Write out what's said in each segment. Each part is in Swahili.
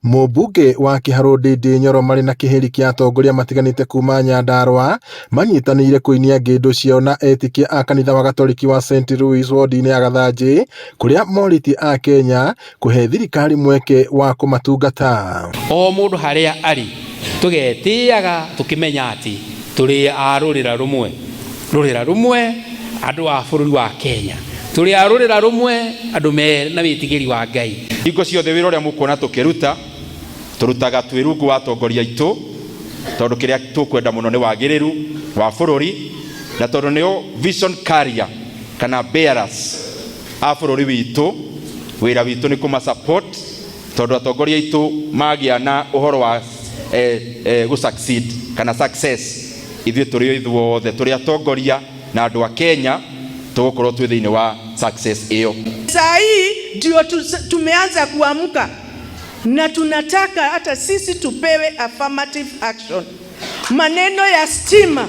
Mũmbunge wa Kĩharũ Ndĩndĩ Nyoro marĩ na kĩhĩri kĩa atongoria matiganĩte kuma Nyandarua manyitanĩire kũinia ngĩndũ ciao na etĩkia a kanitha wa Gatoliki wa St. Louis wodi-inĩ ya Gathanjĩ, kũrĩa morĩtie a Kenya kũhe thirikari mweke wa kũmatungata. O mũndũ harĩa arĩ tũgetĩaga tũkĩmenya atĩ tũrĩ a rũrĩra rumwe andũ a bũrũri wa Kenya, tũrĩ a rũrĩra rumwe andũ mena wĩtigĩri wa Ngai. Hingo ciothe wĩra ũrĩa mũkuona tũkĩruta tũrutaga twĩ rungu wa atongoria aitũ, tondũ kĩrĩa tũkwenda mũno nĩ wagĩrĩru wa bũrũri, na tondũ nĩo vision carrier kana bearers a bũrũri witũ. Wĩra witũ nĩ kũma support, tondũ atongoria aitũ magĩa na ũhoro wa succeed kana success, ithuĩ tũrĩ ithuothe tũrĩ atongoria na andũ a Kenya tũgũkorwo twĩ thĩinĩ wa success hiyo. Saa hii ndio tumeanza kuamka na tunataka hata sisi tupewe affirmative action. Maneno ya stima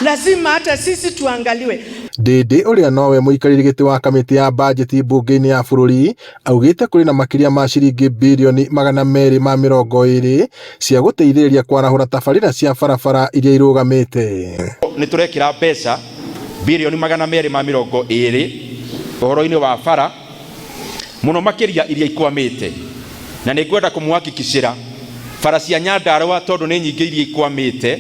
lazima hata sisi tuangaliwe. Ndĩndĩ ũrĩa nowe mũikarĩri gĩtĩ wa kamĩtĩ ya bajeti mbunge-inĩ ya bũrũri augĩte kũrĩ na makĩria ma ciringi birioni 220 cia gũteithĩrĩria kwarahũra tabarĩra cia barabara iria irũgamĩte. Nĩ tũrekĩra mbeca birioni 220 ũhoro-inĩ wa bara, mũno makĩria iria ikwamĩte, na nĩ ngwenda kũmũhakikishĩra bara cia Nyandarua tondũ nĩ nyingĩ iria ikwamĩte,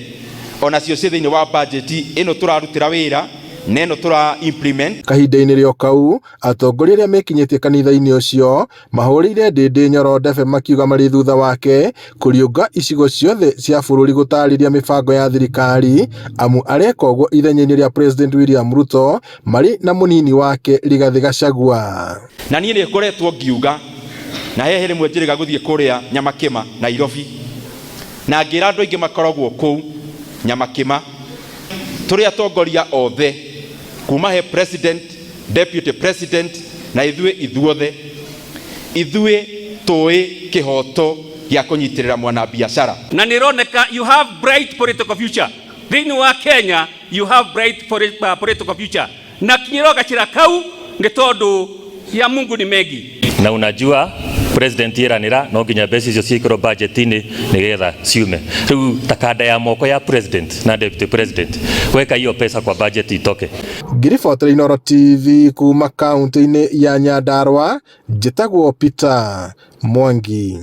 onacio ciĩ thĩinĩ wa bajeti ĩno tũrarutĩra wĩra na ĩno tũra implement. Kahinda-inĩ rĩo kau atongoria arĩa mekinyĩtie kanitha-inĩ ũcio mahũrĩire Ndĩndĩ Nyoro ndebe makiuga marĩ thutha wake kũriũnga icigo ciothe cia bũrũri gũtarĩria mĩbango ya thirikari, amu areka ũguo ithenya-inĩ rĩa President William Ruto marĩ na mũnini wake Rigathĩ Gachagua. Na niĩ nĩ ngoretwo ngiuga na hehe rĩmwe njĩrĩga gũthiĩ kũrĩa Nyamakĩma Nairobi, na ngĩra andũ aingĩ makoragwo kũu Nyamakĩma, tũrĩ atongoria othe kuma he president, deputy president na ithuothe tũĩ kĩhoto gĩa kũnyitĩrĩra mwana biashara. Na nĩroneka you have bright political future thĩinĩ wa Kenya, you have bright political future, na kinyĩro gacĩra kau nĩ tondũ ya Mungu ni mengi. Na unajua president yeranira no nginya mbeca icio ciĩkĩrwo budget-inĩ nĩgetha ciume. Rĩu takanda ya moko ya president na deputy president weka hiyo pesa kwa budget itoke. Ngiribotera Inooro TV kuma kaunti-inĩ ya Nyandarua, njĩtagwo Peter Mwangi.